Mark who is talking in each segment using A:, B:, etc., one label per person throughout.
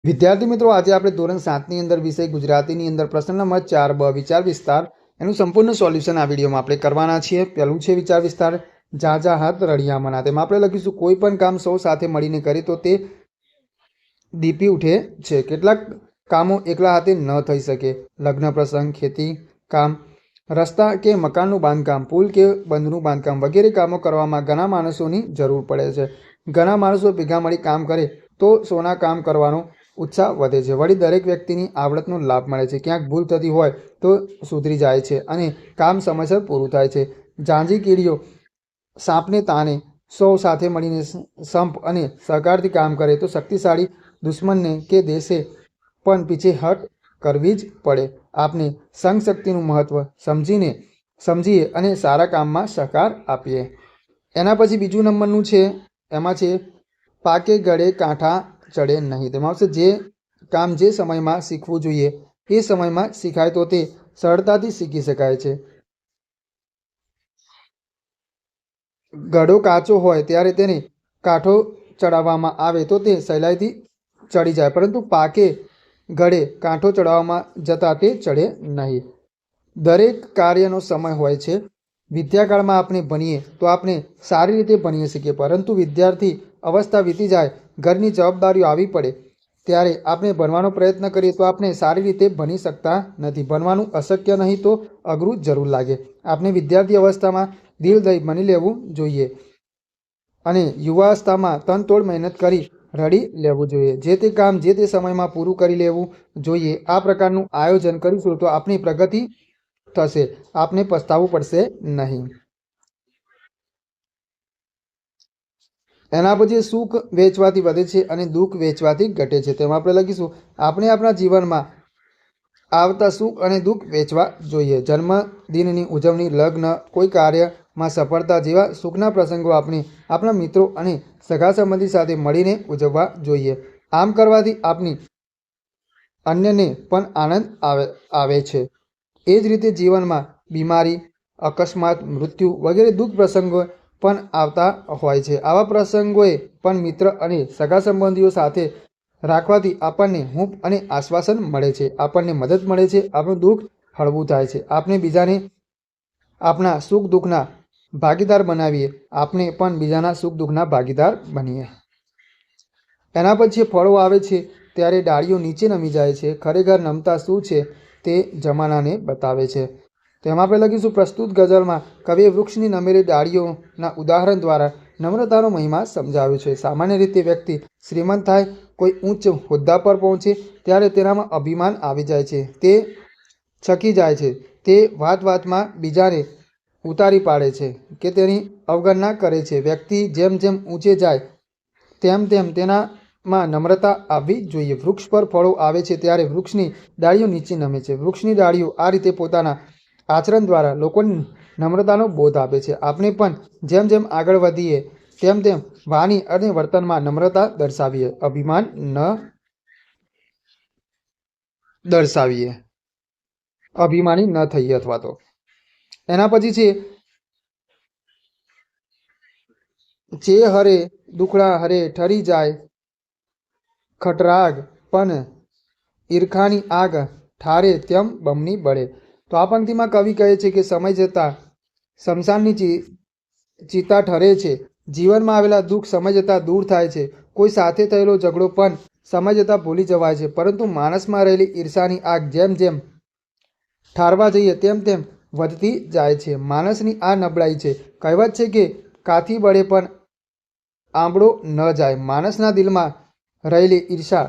A: વિદ્યાર્થી મિત્રો, આજે આપણે ધોરણ 7ની અંદર વિષય ગુજરાતીની અંદર પ્રશ્ન નંબર 4 બ વિચાર વિસ્તાર એનું સંપૂર્ણ સોલ્યુશન આ વિડીયોમાં આપણે કરવાના છીએ। પહેલું છે વિચાર વિસ્તાર, ઝાઝા હાથ રળિયા મના। તેમાં આપણે લખીશું કોઈ પણ કામ સૌ સાથે મળીને કરે તો તે દીપી ઉઠે છે। કેટલાક કામો એકલા હાથે ન થઈ શકે, લગ્ન પ્રસંગ, ખેતી કામ, રસ્તા કે મકાનનું બાંધકામ, પુલ કે બંધનું બાંધકામ વગેરે કામો કરવામાં ઘણા માણસોની જરૂર પડે છે। ઘણા માણસો ભેગા મળી કામ કરે તો સોના કામ કરવાનો ઉત્સાહ વધે છે। વળી દરેક વ્યક્તિની આવડતનો લાભ મળે છે। ક્યાંક ભૂલ થતી હોય તો સુધરી જાય છે અને કામ સમયસર પૂરું થાય છે। ઝાંઝી કીડીઓ સાપને તાને સૌ સાથે મળીને સંપ અને સહકારથી કામ કરે તો શક્તિશાળી દુશ્મનને કે દેશે પણ પીછેહટ કરવી જ પડે। આપણે સંઘ શક્તિનું મહત્વ સમજીએ અને સારા કામમાં સહકાર આપીએ। એના પછી બીજું નંબરનું છે, એમાં છે પાકે ગળે કાંઠા ચડે નહીં। તેમાં આવશે જે કામ જે સમયમાં શીખવું જોઈએ એ સમયમાં શીખાય તો તે સરળતાથી શીખી શકાય છે। ગળો કાચો હોય ત્યારે તેને કાંઠો ચડાવવામાં આવે તો તે સહેલાઈથી ચડી જાય, પરંતુ પાકે ગળે કાંઠો ચડાવવામાં જતાં તે ચડે નહીં। દરેક કાર્યનો સમય હોય છે। વિદ્યાકાળમાં આપણે ભણીએ તો આપણે સારી રીતે ભણી શકીએ, પરંતુ વિદ્યાર્થી અવસ્થા વીતી જાય, ઘરની જવાબદારીઓ આવી પડે ત્યારે આપણે ભણવાનો પ્રયત્ન કરીએ તો આપણે સારી રીતે ભણી શકતા નથી। ભણવાનું અશક્ય નહીં તો અઘરું જરૂર લાગે। આપણે વિદ્યાર્થી અવસ્થામાં દિલ દઈ ભણી લેવું જોઈએ અને યુવાવસ્થામાં તનતોડ મહેનત કરી રડી લેવું જોઈએ। જે તે કામ જે તે સમયમાં પૂરું કરી લેવું જોઈએ। આ પ્રકારનું આયોજન કરીશું તો આપણી પ્રગતિ થશે, આપને પસ્તાવવું પડશે નહીં। એના પછી સુખ વેચવાથી વધે છે અને દુઃખ વેચવાથી ઘટે છે। તેમાં આપણે લખીશું આપણે આપણા જીવનમાં આવતા સુખ અને દુઃખ વેચવા જોઈએ। જન્મદિનની ઉજવણી, લગ્ન, કોઈ કાર્યમાં સફળતા જેવા સુખના પ્રસંગો આપણે આપણા મિત્રો અને સગા સંબંધી સાથે મળીને ઉજવવા જોઈએ। આમ કરવાથી આપણી અન્યને પણ આનંદ આવે છે। એ જ રીતે જીવનમાં બીમારી, અકસ્માત, મૃત્યુ વગેરે દુઃખ પ્રસંગો પણ આવતા હોય છે। આવા પ્રસંગોએ પણ મિત્ર અને સગા સંબંધીઓ સાથે રાખવાથી આપણને હૂંફ અને આશ્વાસન મળે છે, આપણને મદદ મળે છે, આપણું દુઃખ હળવું થાય છે। આપણે બીજાને આપણા સુખ દુઃખના ભાગીદાર બનાવીએ, આપણે પણ બીજાના સુખ દુઃખના ભાગીદાર બનીએ। એના પછી ફળો આવે છે ત્યારે ડાળીઓ નીચે નમી જાય છે, ખરેખર નમતા શું છે તે જમાનાને બતાવે છે। તેમાં આપણે લખીશું પ્રસ્તુત ગઝલમાં કવિએ વૃક્ષની નમેલી ડાળીઓના ઉદાહરણ દ્વારા નમ્રતાનો મહિમા સમજાવ્યો છે। સામાન્ય રીતે વ્યક્તિ શ્રીમંત થાય, કોઈ ઉચ્ચ હોદ્દા પર પહોંચે ત્યારે તેનામાં અભિમાન આવી જાય છે, તે છકી જાય છે, તે વાત વાતમાં બીજાને ઉતારી પાડે છે કે તેની અવગણના કરે છે। વ્યક્તિ જેમ જેમ ઊંચે જાય તેમ તેમ તેનામાં નમ્રતા આવવી જોઈએ। વૃક્ષ પર ફળો આવે છે ત્યારે વૃક્ષની ડાળીઓ નીચે નમે છે। વૃક્ષની ડાળીઓ આ રીતે પોતાના આચરણ દ્વારા લોકોને નમ્રતાનો બોધ આપે છે। આપણે પણ જેમ જેમ આગળ વધીએ તેમ તેમ વાણી અને વર્તનમાં નમ્રતા દર્શાવીએ, અભિમાન ન દર્શાવીએ, અભિમાની ન થઈએ અથવા તો। એના પછી છે જે હરે દુખડા હરે ઠરી જાય ખટરાગ, પણ ઈર્ખાની આગ ઠારે તેમ બમણી બળે। તો આ પંક્તિમાં કવિ કહે છે કે સમય જતાં શમશાનની ચિતા ઠરે છે। જીવનમાં આવેલા દુઃખ સમય જતાં દૂર થાય છે। કોઈ સાથે થયેલો ઝઘડો પણ સમય જતાં ભૂલી જવાય છે, પરંતુ માણસમાં રહેલી ઈર્ષાની આગ જેમ જેમ ઠારવા જઈએ તેમ તેમ વધતી જાય છે। માણસની આ નબળાઈ છે। કહેવત છે કે કાથી બળે પણ આંબળો ન જાય। માણસના દિલમાં રહેલી ઈર્ષા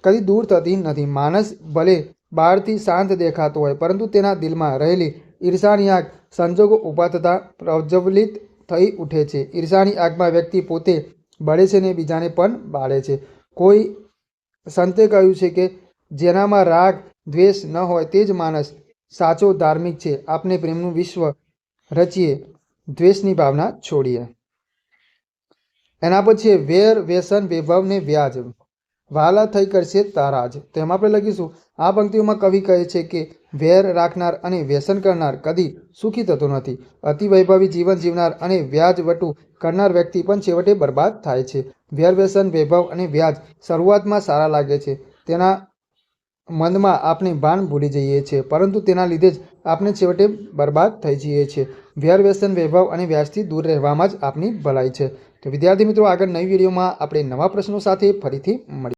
A: કદી દૂર થતી નથી। માણસ ભલે બહારથી શાંત દેખાતો હોય, પરંતુ તેના દિલમાં રહેલી ઈર્ષાની આગ સંજોગો ઊભા થતાં પ્રજ્વલિત થઈ ઉઠે છે। ઈર્ષાની આગમાં વ્યક્તિ પોતે બળે છે અને બીજાને પણ બાળે છે। કોઈ સંતે કહ્યું છે કે જેનામાં રાગ દ્વેષ ન હોય તે જ માણસ સાચો ધાર્મિક છે। આપણે પ્રેમનું વિશ્વ રચીએ, દ્વેષની ભાવના છોડીએ। એના પછી વેર વ્યસન વૈભવ ને વ્યાજ, વહાલા થઈ કરશે તારા જ। તેમાં આપણે લખીશું આ પંક્તિઓમાં કવિ કહે છે કે વેર રાખનાર અને વ્યસન કરનાર કદી સુખી થતો નથી। અતિ વૈભવી જીવન જીવનાર અને વ્યાજવટુ કરનાર વ્યક્તિ પણ છેવટે બરબાદ થાય છે। વેર વ્યસન વૈભવ અને વ્યાજ શરૂઆતમાં સારા લાગે છે, તેના મનમાં આપણે ભાન ભૂલી જઈએ છીએ, પરંતુ તેના લીધે જ આપણે છેવટે બરબાદ થઈ જઈએ છીએ. વેર વ્યસન વૈભવ અને વ્યાજથી દૂર રહેવામાં જ આપની ભલાઈ છે. તો વિદ્યાર્થી મિત્રો, આગળ નવી વિડીયોમાં આપણે નવા પ્રશ્નો સાથે ફરીથી મળીએ.